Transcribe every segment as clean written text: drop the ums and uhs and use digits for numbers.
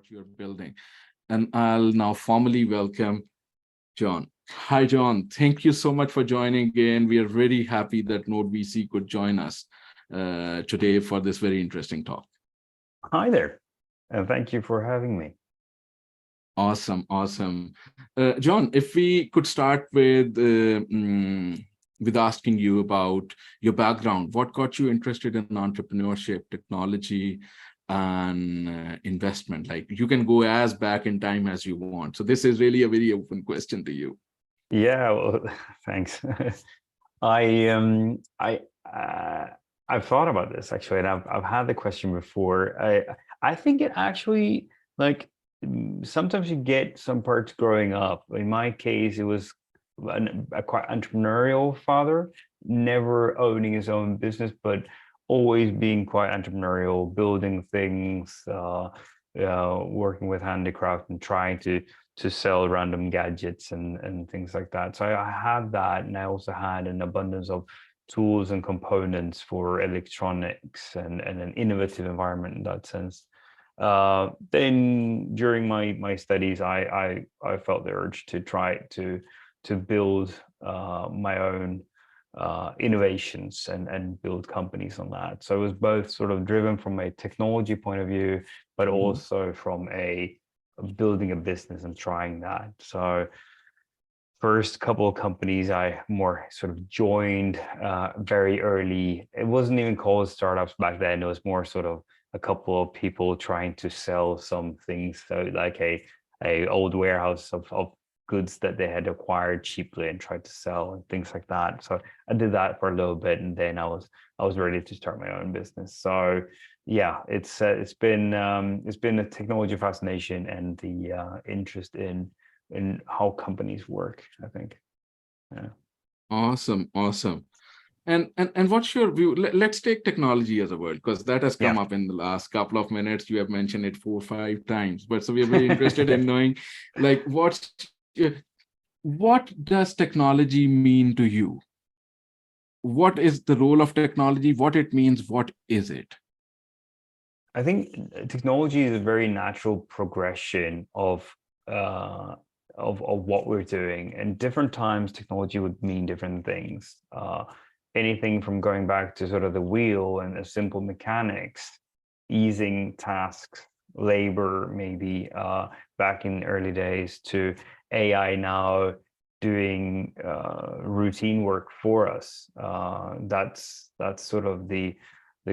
what you're building. And I'll now formally welcome John. Hi, John. Thank you so much for joining in. We are very happy that node.vc could join us today for this very interesting talk. Hi there, and thank you for having me. Awesome. John, if we could start with asking you about your background. What got you interested in entrepreneurship, technology, and investment? Like, you can go as back in time as you want. So this is really a very open question to you. Yeah, well, thanks. I've thought about this actually, and I've had the question before. I think it actually, like, sometimes you get some parts growing up. In my case, it was a quite entrepreneurial father, never owning his own business, but always being quite entrepreneurial, building things, working with handicraft and trying to sell random gadgets and things like that. So I had that, and I also had an abundance of tools and components for electronics and an innovative environment in that sense. Then during my studies, I felt the urge to try to build my own innovations and build companies on that. So it was both sort of driven from a technology point of view, but also from building a business and trying that. So first couple of companies I more sort of joined very early. It wasn't even called startups back then. It was more sort of a couple of people trying to sell some things, so like a old warehouse of goods that they had acquired cheaply and tried to sell and things like that. So I did that for a little bit, and then I was ready to start my own business. So yeah, it's been a technology fascination and the interest in how companies work, I think. Yeah. Awesome. And what's your view? Let's take technology as a word, because that has come up in the last couple of minutes. You have mentioned it 4 or 5 times, but so we're very interested in knowing, like, what does technology mean to you? What is the role of technology? What it means? What is it? I think technology is a very natural progression of what we're doing, and different times technology would mean different things. Anything from going back to sort of the wheel and the simple mechanics, easing tasks, labor, maybe back in early days, to AI now doing routine work for us. That's sort of the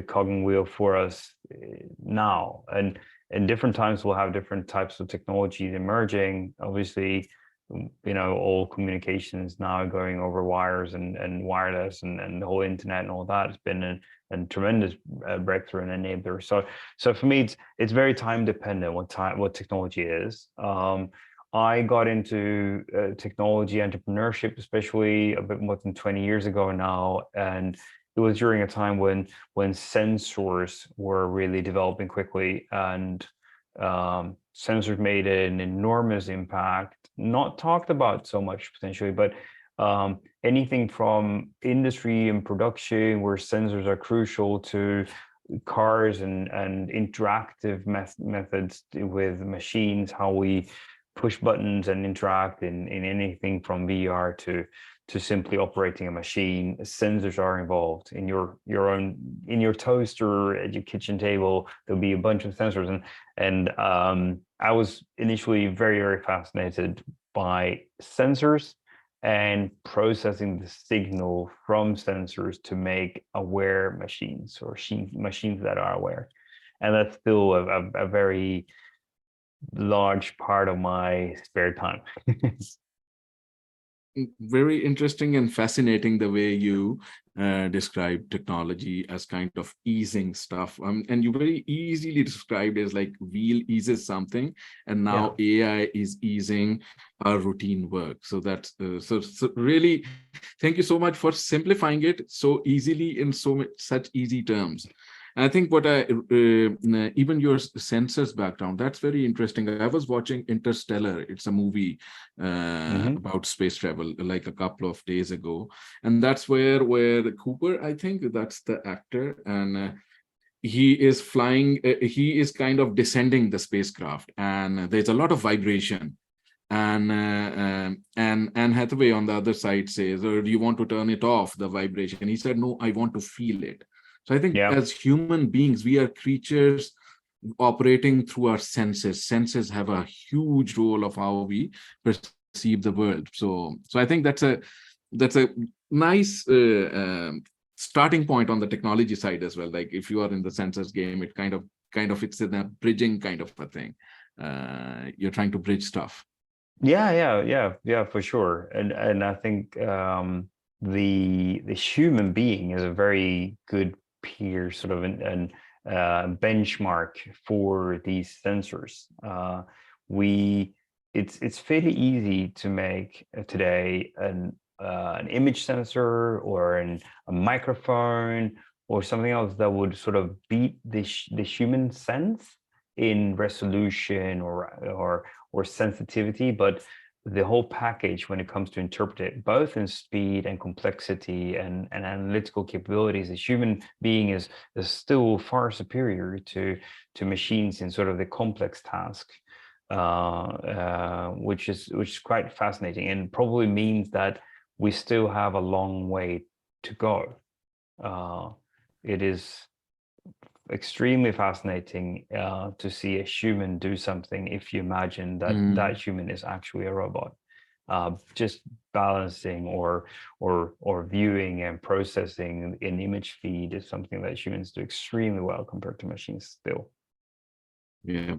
cogging wheel for us now. And in different times we'll have different types of technologies emerging. Obviously, all communications now going over wires and wireless and the whole internet and all that has been a tremendous breakthrough and enabler. So for me, it's very time dependent what technology is. I got into technology entrepreneurship, especially a bit more than 20 years ago now, and it was during a time when sensors were really developing quickly, and sensors made an enormous impact, not talked about so much potentially, but anything from industry and production where sensors are crucial, to cars and interactive methods with machines, how we push buttons and interact in anything from VR to simply operating a machine. Sensors are involved in your toaster at your kitchen table. There'll be a bunch of sensors, and I was initially very, very fascinated by sensors and processing the signal from sensors to make aware machines, or machines that are aware. And that's still a very large part of my spare time. Very interesting and fascinating the way you describe technology as kind of easing stuff. And you very easily described it as like wheel eases something, and now AI is easing our routine work. So that's so really, thank you so much for simplifying it so easily in such easy terms. And I think what even your sensors background, that's very interesting. I was watching Interstellar. It's a movie about space travel, like a couple of days ago. And that's where Cooper, I think that's the actor. And he is flying, he is kind of descending the spacecraft, and there's a lot of vibration. And Anne Hathaway on the other side says, "Or do you want to turn it off, the vibration?" He said, "No, I want to feel it." So I think Yeah. as human beings, we are creatures operating through our senses. Senses have a huge role of how we perceive the world. So I think that's a nice starting point on the technology side as well. Like if you are in the sensors game, it kind of it's in a bridging kind of a thing. You're trying to bridge stuff. Yeah, for sure. And I think the human being is a very good peer, sort of an benchmark for these sensors. It's fairly easy to make today an image sensor or a microphone or something else that would sort of beat the human sense in resolution or sensitivity, but the whole package when it comes to interpret it, both in speed and complexity and analytical capabilities, the human being is still far superior to machines in sort of the complex task, which is quite fascinating, and probably means that we still have a long way to go. It is extremely fascinating to see a human do something if you imagine that that human is actually a robot. Just balancing or viewing and processing an image feed is something that humans do extremely well compared to machines still. Yeah,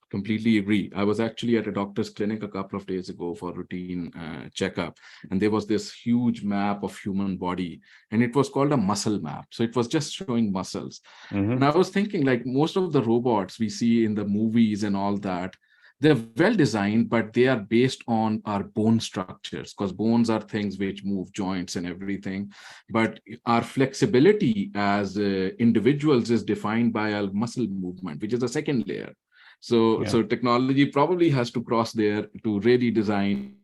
completely agree. I was actually at a doctor's clinic a couple of days ago for routine checkup, and there was this huge map of human body, and it was called a muscle map. So it was just showing muscles. And I was thinking, like most of the robots we see in the movies and all that, they're well designed, but they are based on our bone structures, because bones are things which move, joints and everything. But our flexibility as individuals is defined by our muscle movement, which is the second layer. So technology probably has to cross there to really design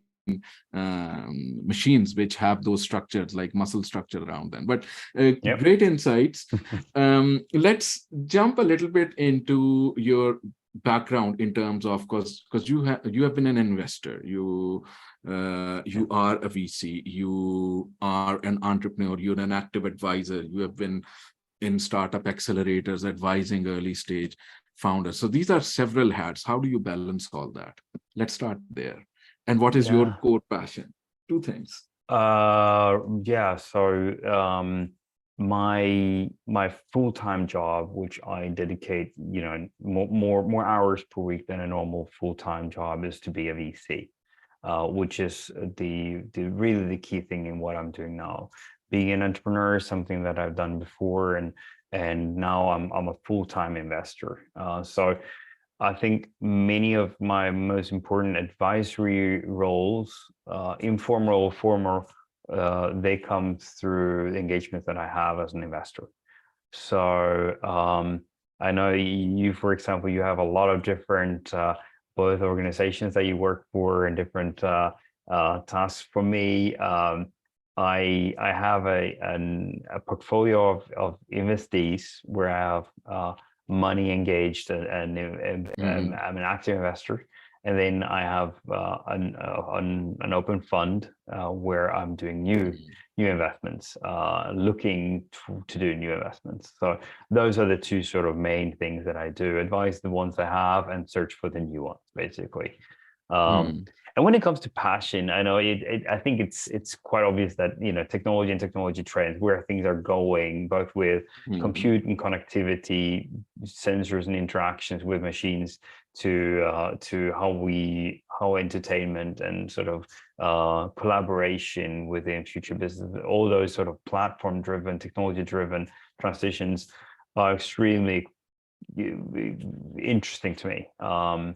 machines which have those structures, like muscle structure around them. But great insights. Let's jump a little bit into your background in terms of, because you have been an investor, you are a VC, you are an entrepreneur, you're an active advisor, you have been in startup accelerators advising early stage founders. So these are several hats. How do you balance all that? Let's start there. And what is your core passion? Two things. So my full-time job, which I dedicate, more hours per week than a normal full-time job, is to be a VC, which is the really the key thing in what I'm doing now. Being an entrepreneur is something that I've done before, and now I'm a full-time investor. So I think many of my most important advisory roles, informal or formal, they come through the engagement that I have as an investor. So I know you, for example, you have a lot of different both organizations that you work for and different tasks. For me, I have a portfolio of investees where I have money engaged, and I'm an active investor. And then I have an open fund where I'm doing new investments, looking to do new investments. So those are the two sort of main things that I do: advise the ones I have and search for the new ones, basically. And when it comes to passion, I know I think it's quite obvious that technology and technology trends, where things are going, both with compute and connectivity, sensors and interactions with machines, to how entertainment and sort of collaboration within future business, all those sort of platform-driven, technology-driven transitions are extremely interesting to me. What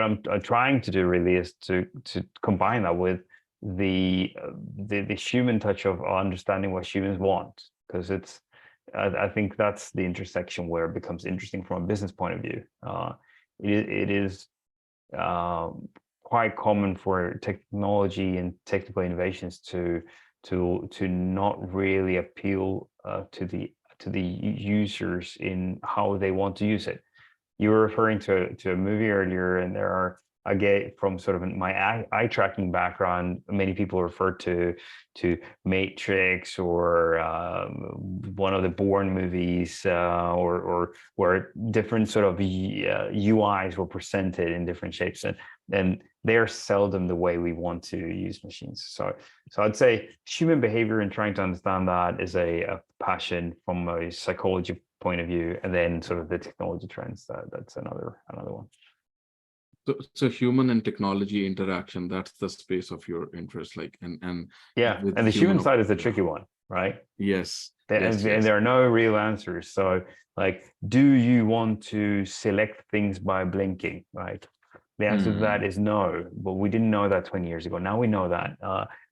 I'm trying to do really is to combine that with the human touch of understanding what humans want, because I think that's the intersection where it becomes interesting from a business point of view. It is quite common for technology and technical innovations to not really appeal to the to the users in how they want to use it. You were referring to a movie earlier, and there are, I get from sort of my eye tracking background, many people refer to Matrix or one of the Bourne movies, or where different sort of UIs were presented in different shapes, and they're seldom the way we want to use machines. So I'd say human behavior and trying to understand that is a passion from a psychology point of view, and then sort of the technology trends, that's another one. So human and technology interaction, that's the space of your interest, like, and yeah, and the human side is the tricky one, right? Yes. And there are no real answers. So like, do you want to select things by blinking, right? The answer to that is no, but we didn't know that 20 years ago. Now we know that.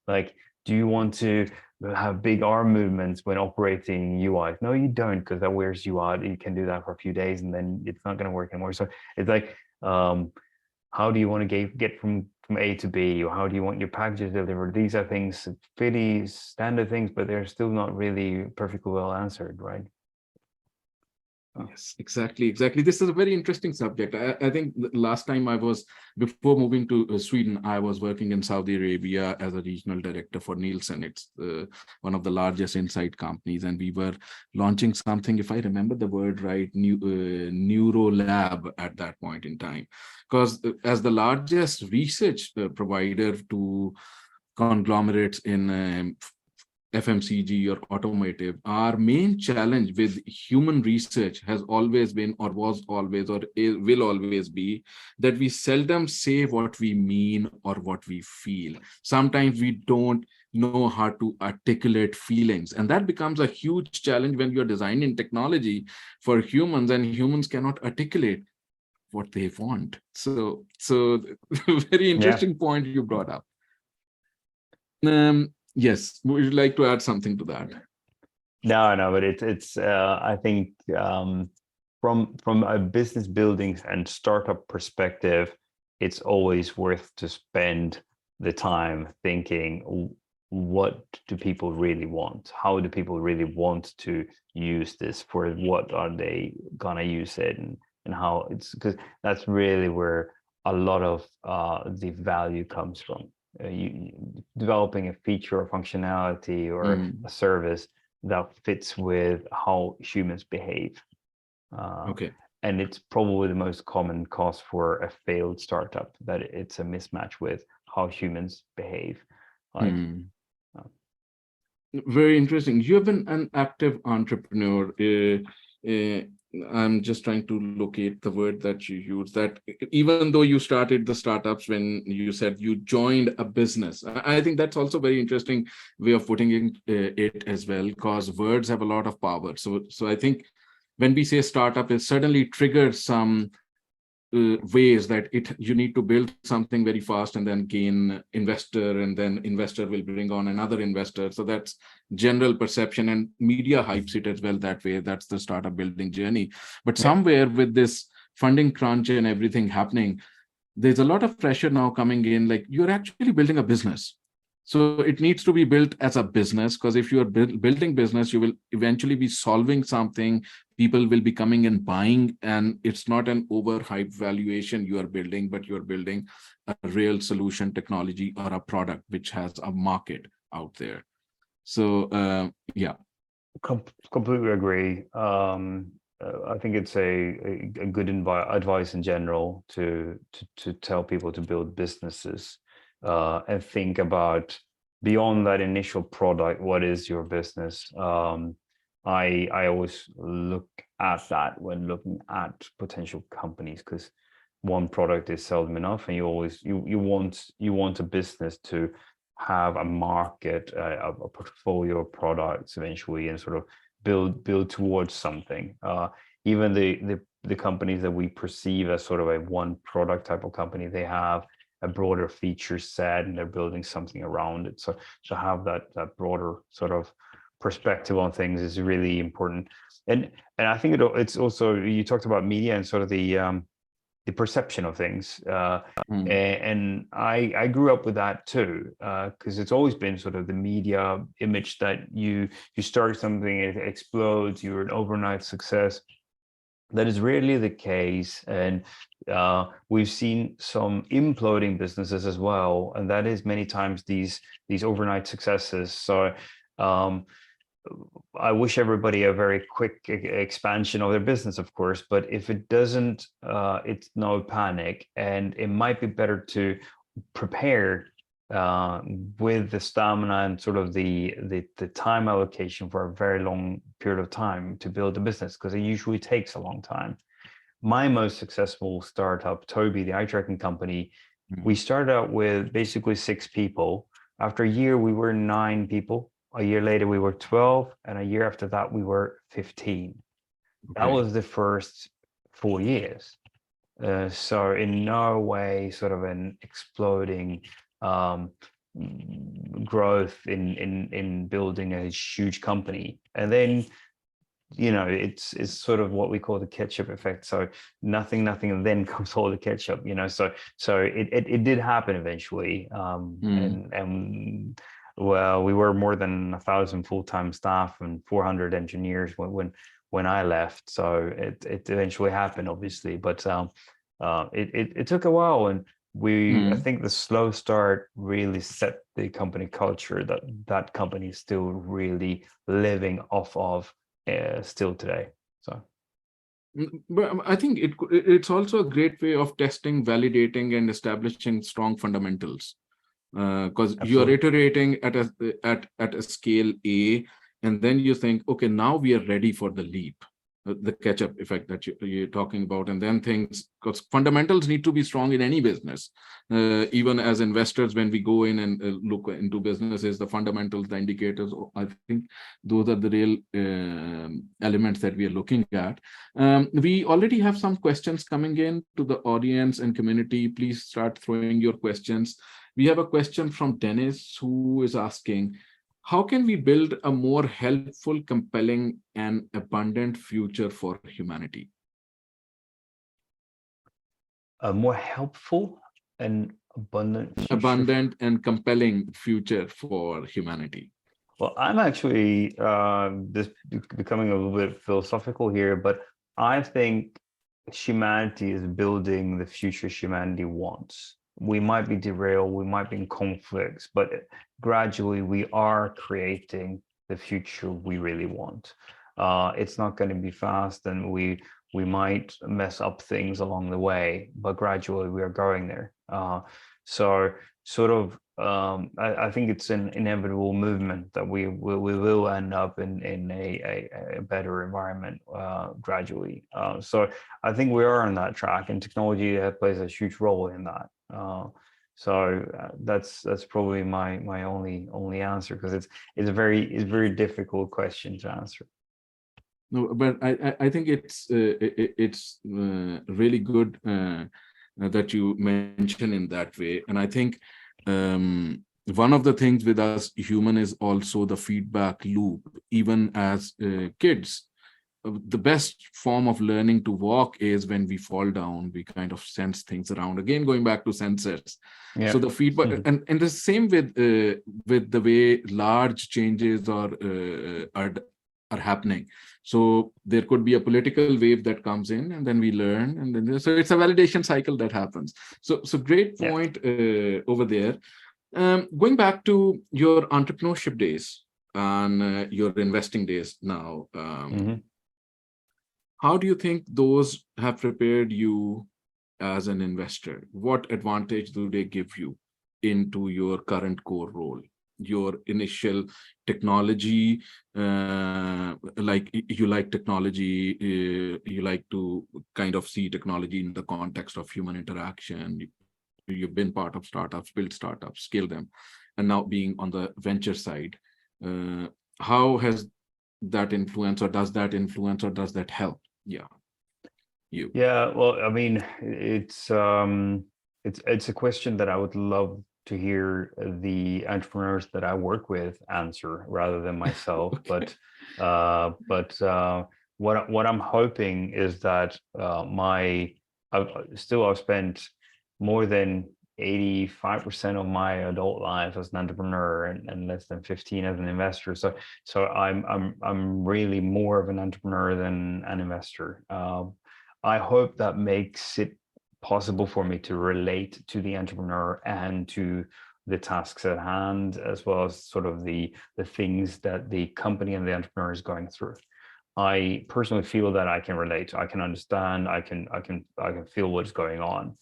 Like, do you want to have big arm movements when operating UIs? No, you don't, because that wears you out. You can do that for a few days and then it's not going to work anymore. So it's like, how do you want to get from A to B, or how do you want your packages delivered? These are things, pretty standard things, but they're still not really perfectly well answered, right? Yes, exactly. This is a very interesting subject. I think last time before moving to Sweden, I was working in Saudi Arabia as a regional director for Nielsen. It's one of the largest insight companies, and we were launching something, if I remember the word right, Neuro Lab at that point in time. Because as the largest research provider to conglomerates in FMCG or automotive, our main challenge with human research has always been, or was always, or will always be, that we seldom say what we mean or what we feel. Sometimes we don't know how to articulate feelings, and that becomes a huge challenge when you're designing technology for humans, and humans cannot articulate what they want. So very interesting point you brought up. Yes, would you like to add something to that? No, but it's I think from a business building and startup perspective, it's always worth to spend the time thinking, what do people really want? How do people really want to use this? For what are they gonna use it, and how? It's because that's really where a lot of the value comes from. Developing a feature or functionality or a service that fits with how humans behave. Okay. And it's probably the most common cause for a failed startup, that it's a mismatch with how humans behave. Very interesting. You have been an active entrepreneur. I'm just trying to locate the word that you use, that even though you started the startups, when you said you joined a business, I think that's also very interesting way of putting it as well, because words have a lot of power. So I think when we say startup, it certainly triggers some ways that you need to build something very fast and then gain investor, and then investor will bring on another investor. So that's general perception, and media hypes it as well that way. That's the startup building journey. But somewhere with this funding crunch and everything happening, there's a lot of pressure now coming in, like you're actually building a business. So it needs to be built as a business, because if you are building business, you will eventually be solving something. People will be coming and buying, and it's not an overhyped valuation you are building, but you're building a real solution technology or a product which has a market out there. So yeah. Completely agree. I think it's a good advice in general to tell people to build businesses. And think about beyond that initial product, what is your business? I always look at that when looking at potential companies, because one product is seldom enough, and you want a business to have a market, a portfolio of products eventually, and sort of build towards something. Even the companies that we perceive as sort of a one product type of company, they have a broader feature set, and they're building something around it. So to have that broader sort of perspective on things is really important. And I think it's also, you talked about media and sort of the perception of things. Mm. And I grew up with that too, because it's always been sort of the media image that you start something, it explodes, you're an overnight success. That is rarely the case, and we've seen some imploding businesses as well, and that is many times these overnight successes. So I wish everybody a very quick expansion of their business, of course, but if it doesn't, it's no panic, and it might be better to prepare with the stamina and sort of the time allocation for a very long period of time to build a business, because it usually takes a long time. My most successful startup, Toby, the eye tracking company, we started out with basically 6 people. After a year, we were 9 people. A year later, we were 12, and a year after that, we were 15. That was the first 4 years. So in no way sort of an exploding growth in building a huge company. And then, you know, it's sort of what we call the ketchup effect. So nothing, and then comes all the ketchup, you know. So it did happen eventually. And well, we were more than 1,000 full-time staff and 400 engineers when I left. So it eventually happened, obviously, but it took a while, and I think the slow start really set the company culture that company is still really living off of still today. So. But I think it's also a great way of testing, validating, and establishing strong fundamentals. Because you are iterating at a scale A, and then you think, okay, now we are ready for the leap, the catch-up effect that you're talking about, and then things, because fundamentals need to be strong in any business. Even as investors, when we go in and look into businesses, the fundamentals, the indicators, I think those are the real elements that we are looking at. We already have some questions coming in to the audience and community. Please start throwing your questions. We have a question from Dennis, who is asking, how can we build a more helpful, compelling, and abundant future for humanity? A more helpful and abundant future. Abundant and compelling future for humanity. Well, I'm actually just becoming a little bit philosophical here, but I think humanity is building the future humanity wants. We might be derailed, we might be in conflicts, but gradually we are creating the future we really want. It's not going to be fast, and we might mess up things along the way, but gradually we are going there. So sort of, I think it's an inevitable movement that we will end up in a better environment gradually. So I think we are on that track, and technology plays a huge role in that. So that's probably my only answer, because it's a very difficult question to answer. No, but I think it's really good that you mention in that way. And I think one of the things with us human is also the feedback loop. Even as kids, the best form of learning to walk is when we fall down, we kind of sense things around. Again, going back to sensors. Yeah. So the feedback, and the same with the way large changes are happening. So there could be a political wave that comes in, and then we learn, and then so it's a validation cycle that happens. So great point over there. Going back to your entrepreneurship days and your investing days now, how do you think those have prepared you as an investor? What advantage do they give you into your current core role? Your initial technology, like you like technology, you like to kind of see technology in the context of human interaction. You've been part of startups, built startups, scale them, and now being on the venture side, how has that influence, or does that influence, or does that help? Yeah, you. Yeah, well, I mean, it's a question that I would love to hear the entrepreneurs that I work with answer rather than myself. Okay. But what I'm hoping is that my I've spent more than 85% of my adult life as an entrepreneur and less than 15 as an investor. So I'm really more of an entrepreneur than an investor. I hope that makes it possible for me to relate to the entrepreneur and to the tasks at hand, as well as sort of the things that the company and the entrepreneur is going through. I personally feel that I can relate, I can understand, I can feel what's going on.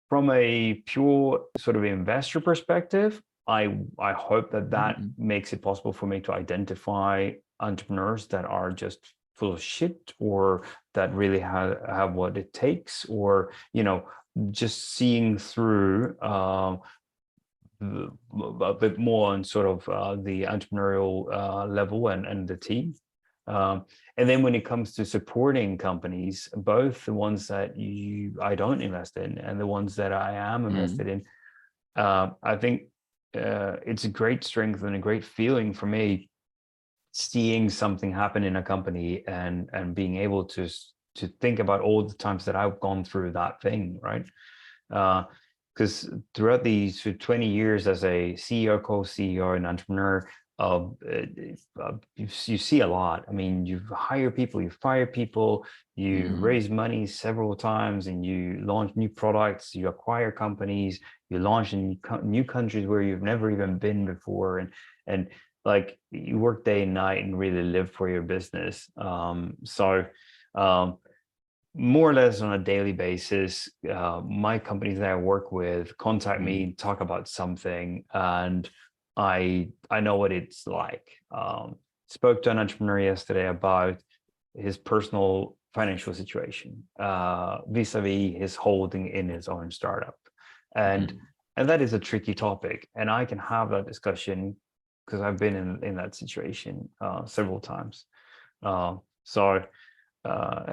From a pure sort of investor perspective, I hope that makes it possible for me to identify entrepreneurs that are just full of shit, or that really have what it takes, or just seeing through a bit more on sort of the entrepreneurial level and the team. And then when it comes to supporting companies, both the ones that I don't invest in and the ones that I am invested in, I think it's a great strength and a great feeling for me seeing something happen in a company and being able to think about all the times that I've gone through that thing, right? Because throughout these 20 years as a CEO, co-CEO, and entrepreneur, you see a lot. I mean, you hire people, you fire people, you raise money several times, and you launch new products, you acquire companies, you launch in new countries where you've never even been before, and like you work day and night and really live for your business. More or less on a daily basis, my companies that I work with contact me, talk about something, and I know what it's like. Spoke to an entrepreneur yesterday about his personal financial situation vis-a-vis his holding in his own startup, and that is a tricky topic, and I can have that discussion because I've been in that situation several times. And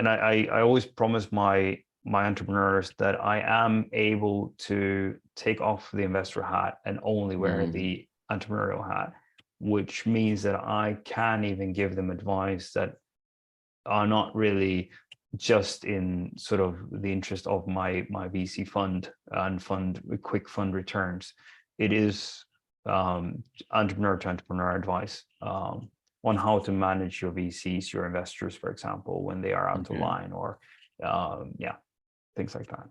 I always promise my entrepreneurs that I am able to take off the investor hat and only wear the entrepreneurial hat, which means that I can even give them advice that are not really just in sort of the interest of my VC fund and quick fund returns. It is entrepreneur to entrepreneur advice on how to manage your VCs, your investors, for example, when they are out of line, or things like that.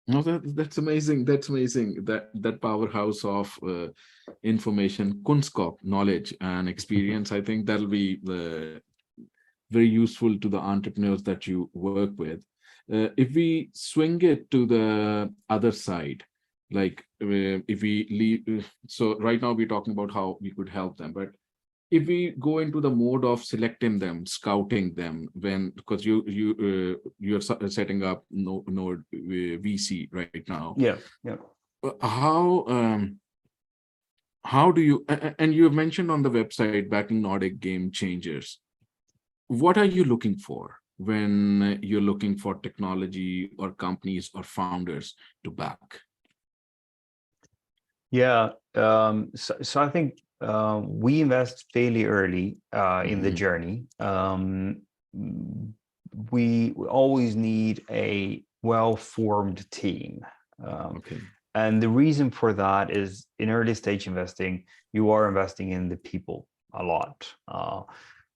No, that's amazing. That's amazing. That powerhouse of information, kunskap, knowledge, and experience. I think that'll be very useful to the entrepreneurs that you work with. If we swing it to the other side, like if we leave, so right now we're talking about how we could help them, but if we go into the mode of selecting them, scouting them, because you're setting up node.vc right now. Yeah. How do you, and you have mentioned on the website backing Nordic game changers. What are you looking for when you're looking for technology or companies or founders to back? Yeah. So I think we invest fairly early in the journey. We always need a well-formed team. And the reason for that is in early stage investing, you are investing in the people a lot.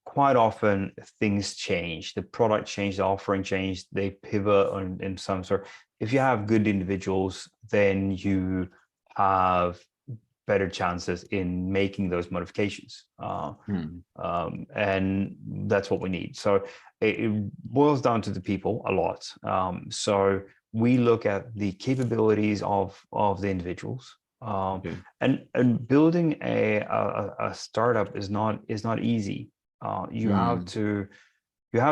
Quite often things change, the product changed, the offering changed, they pivot in some sort. If you have good individuals, then you have better chances in making those modifications. And that's what we need. So it boils down to the people a lot. So we look at the capabilities of the individuals. And building a startup is not easy. You have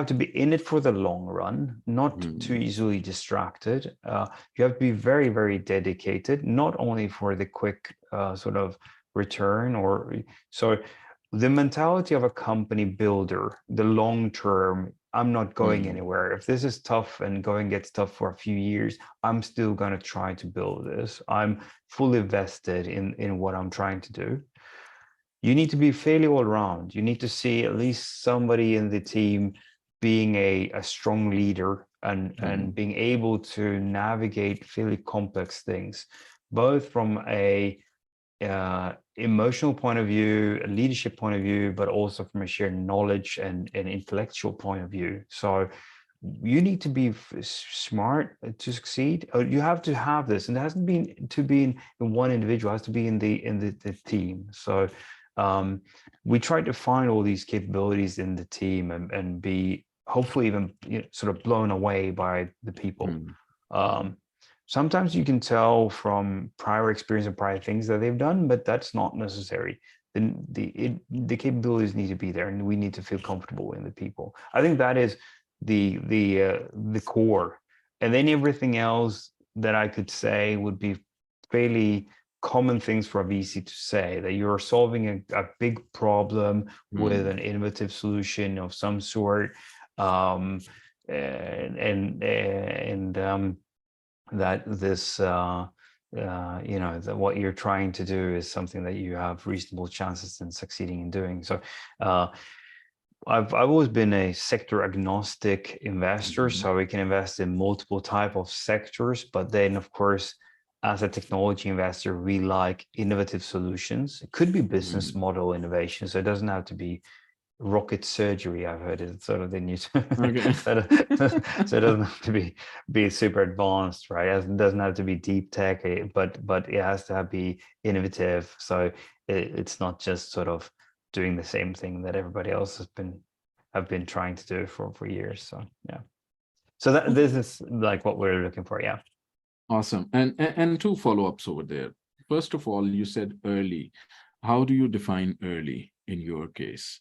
to be in it for the long run, not too easily distracted. You have to be very, very dedicated, not only for the quick sort of return, so the mentality of a company builder, the long term, I'm not going anywhere. If this is tough and gets tough for a few years, I'm still going to try to build this. I'm fully vested in what I'm trying to do. You need to be fairly all around. You need to see at least somebody in the team being a strong leader, and being able to navigate fairly complex things, both from a emotional point of view, a leadership point of view, but also from a shared knowledge and intellectual point of view. So you need to be smart to succeed. You have to have this, and it hasn't been to be in one individual, it has to be in the team. So we try to find all these capabilities in the team and be hopefully even sort of blown away by the people. Sometimes you can tell from prior experience and prior things that they've done, but that's not necessary. The capabilities need to be there, and we need to feel comfortable in the people. I think that is the core, and then everything else that I could say would be fairly common things for a VC to say, that you're solving a big problem with an innovative solution of some sort, that this that what you're trying to do is something that you have reasonable chances in succeeding in doing. So I've always been a sector agnostic investor, so we can invest in multiple type of sectors, but then of course as a technology investor we like innovative solutions. It could be business model innovation, so it doesn't have to be rocket surgery. I've heard it's sort of the new Okay. so it doesn't have to be super advanced, right? It doesn't have to be deep tech, but it has to be innovative, so it's not just sort of doing the same thing that everybody else have been trying to do for years. So yeah, so this is like what we're looking for. Yeah, awesome. And two follow-ups over there. First of all, you said early. How do you define early in your case?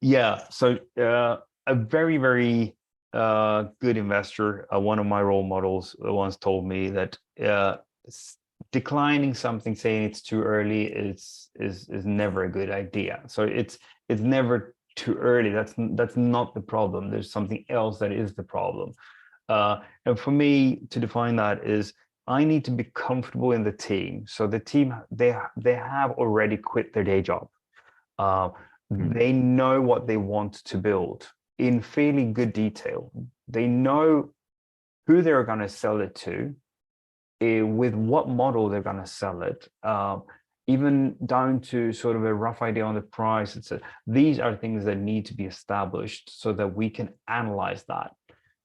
Yeah, so a very, very good investor, one of my role models once told me that declining something, saying it's too early is never a good idea. So it's never too early. That's not the problem. There's something else that is the problem. And for me to define that is I need to be comfortable in the team. So the team, they have already quit their day job. They know what they want to build in fairly good detail. They know who they're going to sell it to, with what model they're going to sell it, even down to sort of a rough idea on the price. These are things that need to be established so that we can analyze that.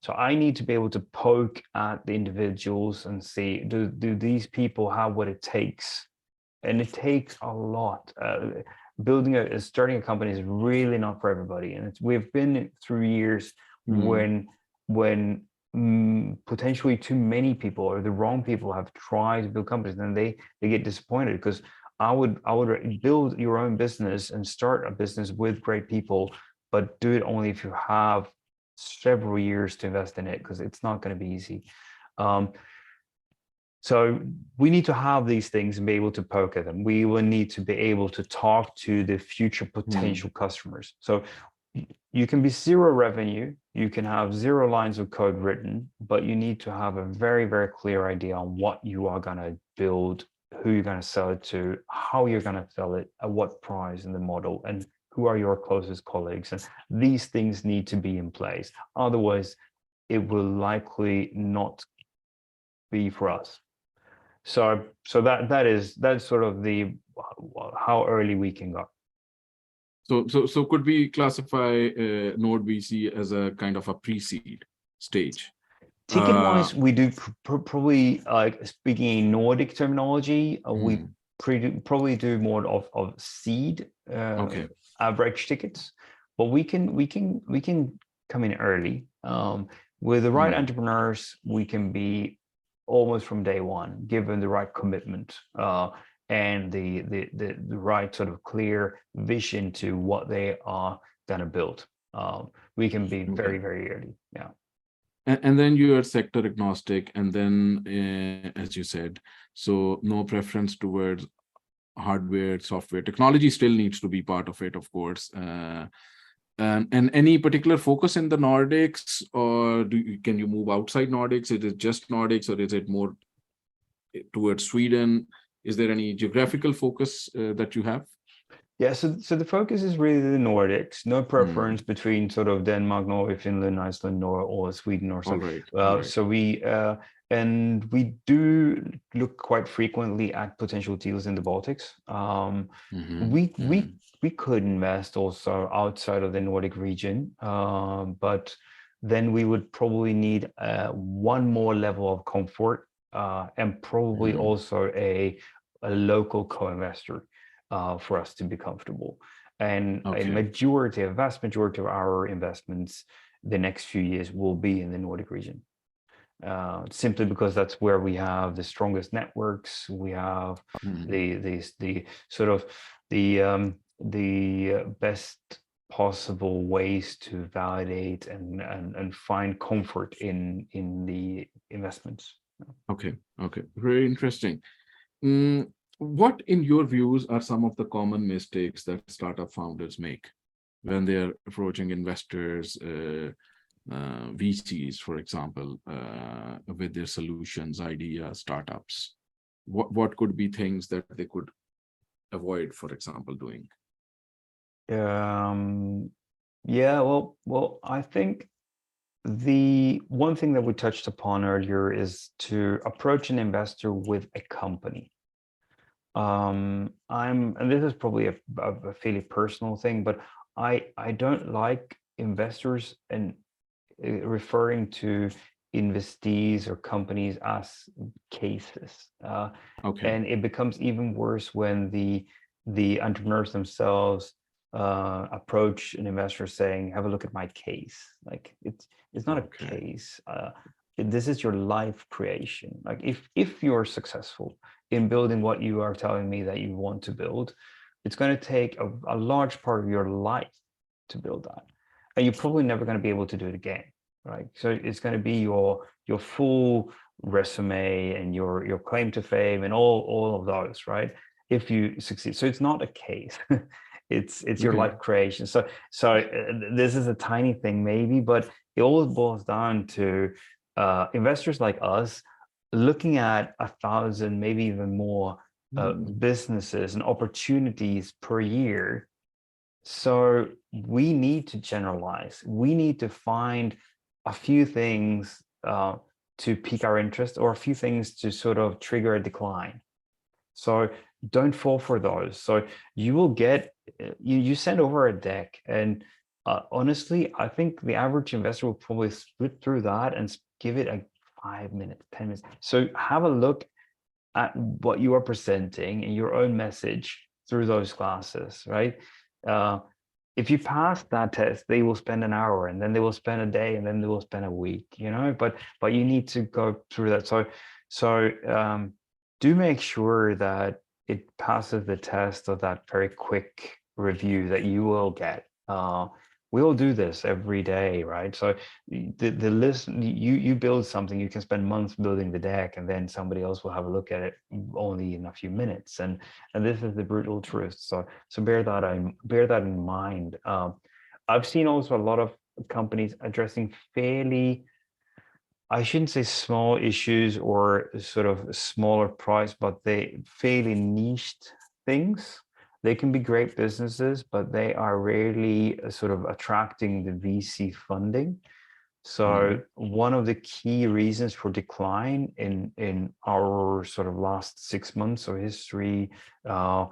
So I need to be able to poke at the individuals and see, do these people have what it takes? And it takes a lot. Starting a company is really not for everybody, and we've been through years when potentially too many people or the wrong people have tried to build companies, and they get disappointed. Because I would build your own business and start a business with great people, but do it only if you have several years to invest in it, because it's not going to be easy. So we need to have these things and be able to poke at them. We will need to be able to talk to the future potential customers. So you can be zero revenue, you can have 0 lines of code written, but you need to have a very, very clear idea on what you are going to build, who you're going to sell it to, how you're going to sell it, at what price in the model, and who are your closest colleagues. And these things need to be in place. Otherwise, it will likely not be for us. So that's sort of how early we can go. So could we classify node.vc as a kind of a pre-seed stage? Ticket wise, we do probably, like speaking in Nordic terminology, we probably do more of seed average tickets, but we can come in early. With the right entrepreneurs, we can be almost from day one, given the right commitment and the right sort of clear vision to what they are going to build. We can be very, very early. Yeah. And then you are sector agnostic, and then as you said, so no preference towards hardware, software. Technology still needs to be part of it, of course. And any particular focus in the Nordics, or can you move outside Nordics? Is it just Nordics, or is it more towards Sweden? Is there any geographical focus that you have? Yeah, so the focus is really the Nordics. No preference Mm. between sort of Denmark, Norway, Finland, Iceland, or Sweden or so. All right. All right. So we do look quite frequently at potential deals in the Baltics. Mm-hmm. We Mm-hmm. we we could invest also outside of the Nordic region, but then we would probably need one more level of comfort, and probably Mm-hmm. also a local co-investor for us to be comfortable. And Okay. a vast majority of our investments the next few years will be in the Nordic region, simply because that's where we have the strongest networks. We have Mm-hmm. the sort of the best possible ways to validate and find comfort in the investments. Okay. Okay. Very interesting. What, in your views, are some of the common mistakes that startup founders make when they're approaching investors, VCs, for example, with their solutions, ideas, startups? What could be things that they could avoid, for example, doing? Yeah, well, I think the one thing that we touched upon earlier is to approach an investor with a company. And this is probably a fairly personal thing, but I don't like investors and referring to investees or companies as cases. Okay. And it becomes even worse when the entrepreneurs themselves approach an investor saying, "Have a look at my case." Like it's not a Okay. case. This is your life creation. Like if you're successful in building what you are telling me that you want to build, it's going to take a large part of your life to build that, and you're probably never going to be able to do it again, right? So it's going to be your full resume and your claim to fame and all of those, right? If you succeed. So it's not a case. It's your Okay. life creation. So this is a tiny thing maybe, but it all boils down to investors like us looking at 1,000, maybe even more businesses and opportunities per year. So we need to generalize. We need to find a few things to pique our interest, or a few things to sort of trigger a decline. So don't fall for those. So you will get, you send over a deck, and honestly, I think the average investor will probably split through that and give it a 5 minutes, 10 minutes. So have a look at what you are presenting and your own message through those glasses, right? Uh, if you pass that test, they will spend an hour, and then they will spend a day, and then they will spend a week, you know, but you need to go through that. So do make sure that it passes the test of that very quick review that you will get. We all do this every day, right? So the list, you build something, you can spend months building the deck, and then somebody else will have a look at it only in a few minutes. And this is the brutal truth. So bear that in mind. I've seen also a lot of companies addressing fairly, I shouldn't say small issues or sort of smaller price, but they fairly niched things. They can be great businesses, but they are rarely sort of attracting the VC funding. So Mhm. one of the key reasons for decline in our sort of last 6 months of history, I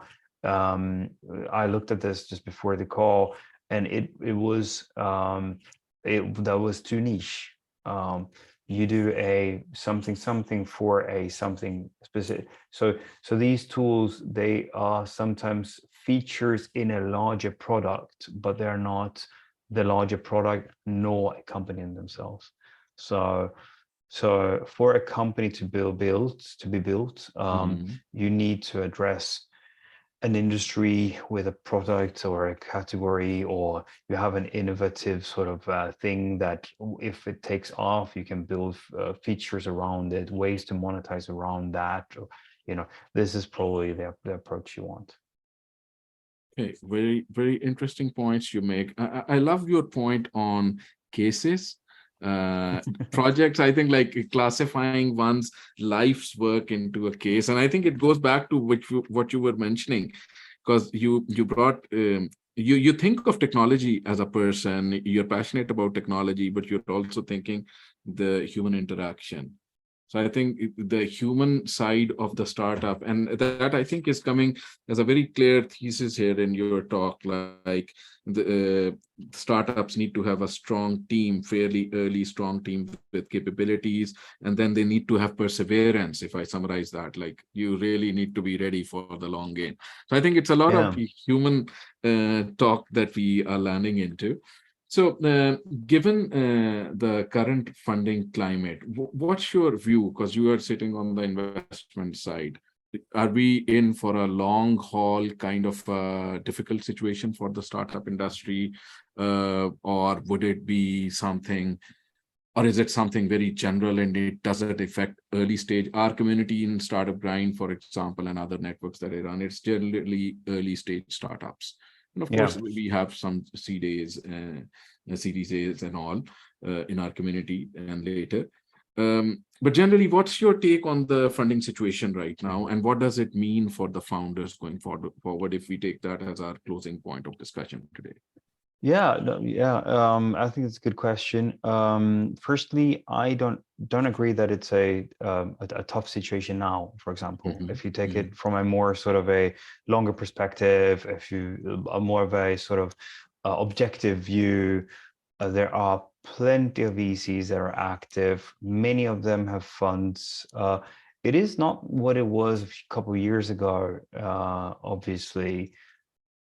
looked at this just before the call, and it was that was too niche. You do a something for a something specific. So these tools, they are sometimes features in a larger product, but they're not the larger product nor a company in themselves. So for a company to be built, Mhm. you need to address an industry with a product or a category, or you have an innovative sort of thing that if it takes off, you can build features around it, ways to monetize around that. Or, you know, this is probably the approach you want. Okay, very, very interesting points you make. I love your point on cases. Projects, I think, like classifying one's life's work into a case. And I think it goes back to what you were mentioning. because you brought you think of technology as a person, you're passionate about technology, but you're also thinking the human interaction. So I think the human side of the startup, and that I think is coming as a very clear thesis here in your talk, like the startups need to have a strong team, fairly early strong team with capabilities, and then they need to have perseverance. If I summarize that, like you really need to be ready for the long game. So I think it's a lot of Yeah. human talk that we are landing into. So, given the current funding climate, what's your view? Because you are sitting on the investment side. Are we in for a long haul kind of difficult situation for the startup industry, or would it be something, or is it something very general and it doesn't affect early stage? Our community in Startup Grind, for example, and other networks that I run, it's generally early stage startups. And of Yeah. course, we have some seed A's, Series A's and all in our community and later. But generally, what's your take on the funding situation right now? And what does it mean for the founders going forward if we take that as our closing point of discussion today? Yeah, no, yeah. I think it's a good question. Firstly, I don't agree that it's a tough situation now. For example, Mhm, if you take mhm, it from a more sort of a longer perspective, if you a more of a sort of objective view, there are plenty of VCs that are active. Many of them have funds. It is not what it was a couple of years ago, obviously,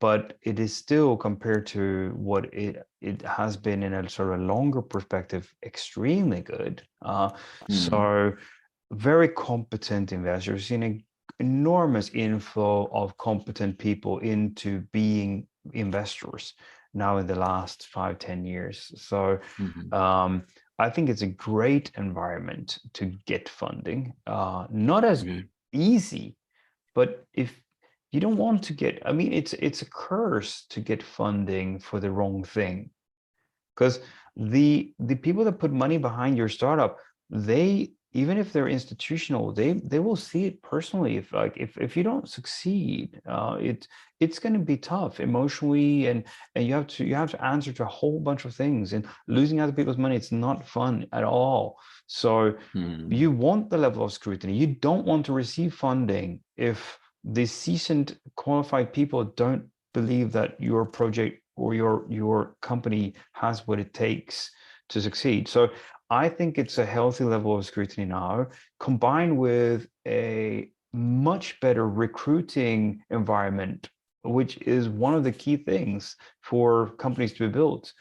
but it is still, compared to what it has been in a sort of longer perspective, extremely good. mhm, So very competent investors, seen an enormous inflow of competent people into being investors now in the last 5-10 years. So mhm. I think it's a great environment to get funding. Not as Okay. easy, but if you don't want to get, I mean, it's a curse to get funding for the wrong thing, because the people that put money behind your startup, they, even if they're institutional, they will see it personally. If like if you don't succeed, it's going to be tough emotionally, and you have to answer to a whole bunch of things, and losing other people's money, it's not fun at all. So Mhm. you want the level of scrutiny. You don't want to receive funding if the seasoned qualified people don't believe that your project or your company has what it takes to succeed. So I think it's a healthy level of scrutiny now, combined with a much better recruiting environment, which is one of the key things for companies to be built.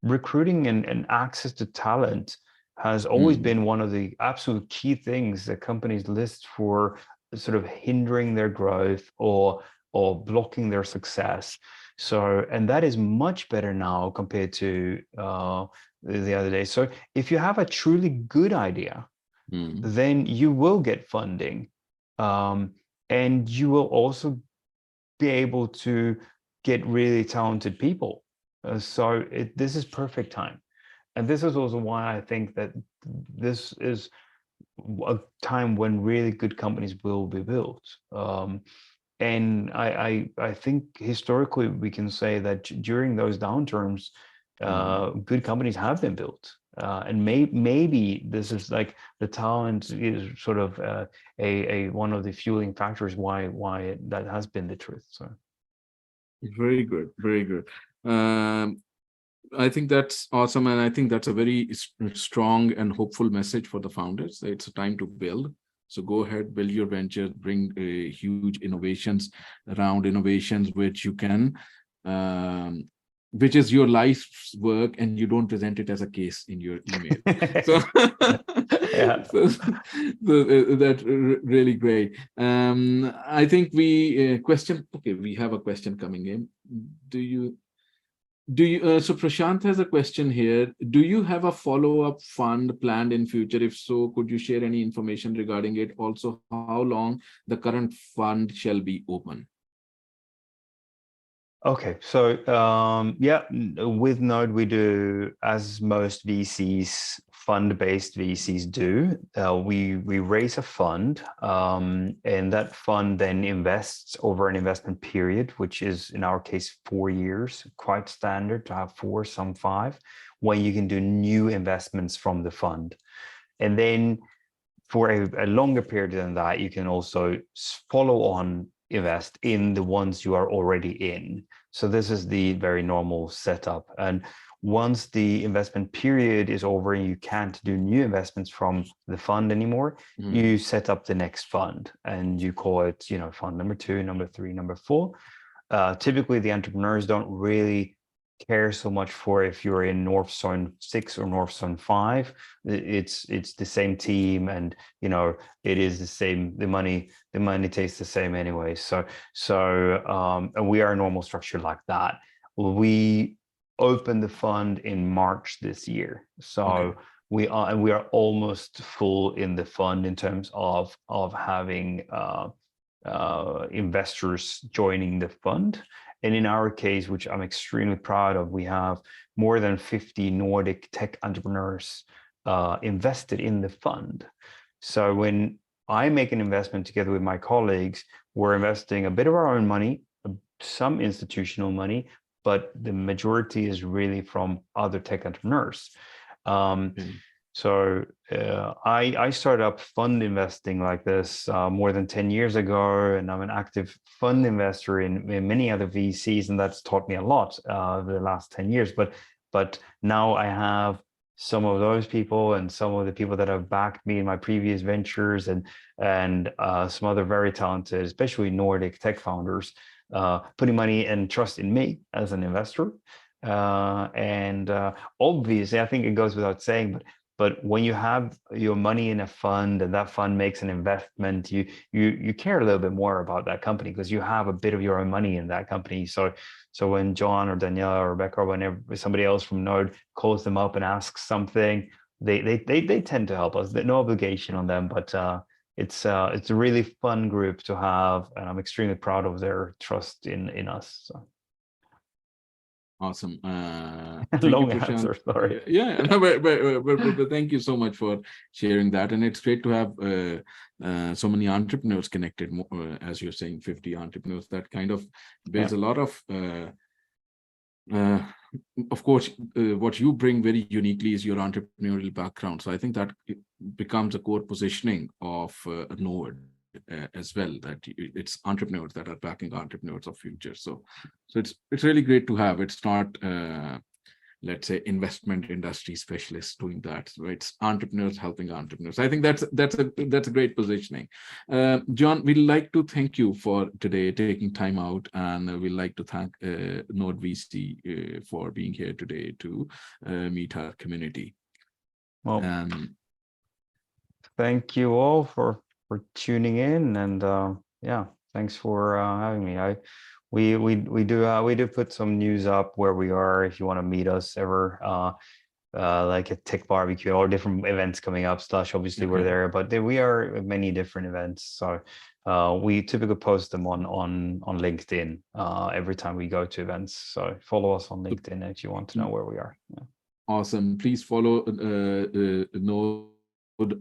Recruiting and access to talent has always Mhm. been one of the absolute key things that companies list for sort of hindering their growth or blocking their success. So, and that is much better now compared to the other day. So if you have a truly good idea, Mhm. then you will get funding, and you will also be able to get really talented people. So this is perfect time. And this is also why I think that this is a time when really good companies will be built. And I think historically we can say that during those downturns, Mhm. good companies have been built. And maybe this is like the talent is sort of a one of the fueling factors why that has been the truth. So Very good, very good. Um, I think that's awesome, and I think that's a very strong and hopeful message for the founders. It's a time to build. So go ahead, build your ventures, bring huge innovations around innovations which you can, um, which is your life's work, and you don't present it as a case in your email. So, yeah. that's really great. I think we question. Okay, we have a question coming in. Do you? So Prashant has a question here. Do you have a follow-up fund planned in future? If so, could you share any information regarding it? Also, how long the current fund shall be open? Okay, so with Node we do, as most VCs, fund-based VCs do. We raise a fund, and that fund then invests over an investment period, which is in our case 4 years. Quite standard to have 4, some 5, when you can do new investments from the fund, and then for a longer period than that, you can also follow on invest in the ones you are already in. So this is the very normal setup. And once the investment period is over and you can't do new investments from the fund anymore, you set up the next fund and you call it, fund number 2, number 3, number 4. Typically, the entrepreneurs don't really care so much for if you're in North Zone 6 or North Zone 5. It's the same team, and it is the same. The money tastes the same anyway. So and we are a normal structure like that. We opened the fund in March this year, so Okay. we are almost full in the fund in terms of having investors joining the fund. And in our case, which I'm extremely proud of, we have more than 50 Nordic tech entrepreneurs invested in the fund. So when I make an investment together with my colleagues, we're investing a bit of our own money, some institutional money, but the majority is really from other tech entrepreneurs. So I started up fund investing like this more than 10 years ago, and I'm an active fund investor in many other VCs, and that's taught me a lot the last 10 years. But now I have some of those people and some of the people that have backed me in my previous ventures, and some other very talented, especially Nordic tech founders, putting money and trust in me as an investor. And obviously, I think it goes without saying, but when you have your money in a fund and that fund makes an investment, you care a little bit more about that company because you have a bit of your own money in that company. So when John or Daniela or Rebecca or whenever somebody else from Node calls them up and asks something, they tend to help us. There's no obligation on them, but it's a really fun group to have, and I'm extremely proud of their trust in us. So. Awesome. Thank long you, answer, sorry. Yeah, no, but thank you so much for sharing that. And it's great to have so many entrepreneurs connected, as you're saying, 50 entrepreneurs. That kind of builds a lot of course, what you bring very uniquely is your entrepreneurial background. So I think that it becomes a core positioning of a Node as well, that it's entrepreneurs that are backing entrepreneurs of future. So it's really great to have. It's not let's say investment industry specialists doing that. So it's entrepreneurs helping entrepreneurs. I think that's a great positioning. John, we'd like to thank you for today taking time out, and we'd like to thank node.vc for being here today to meet our community. Well, thank you all for tuning in, and yeah, thanks for having me. We do put some news up where we are if you want to meet us ever, like a tech barbecue or different events coming up. Obviously we're there, but we are at many different events. So we typically post them on LinkedIn every time we go to events. So follow us on LinkedIn if you want to know where we are. Yeah. Awesome. Please follow Node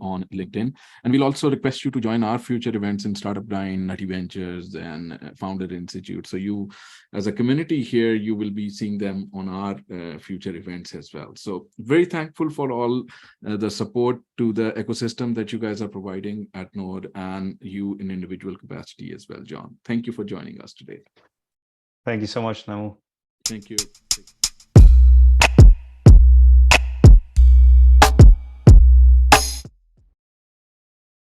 on LinkedIn, and we'll also request you to join our future events in Startup Grind, Nutty Ventures, and Founder Institute. So you, as a community here, you will be seeing them on our future events as well. So very thankful for all the support to the ecosystem that you guys are providing at Node, and you in individual capacity as well, John. Thank you for joining us today. Thank you so much, Namu. Thank you.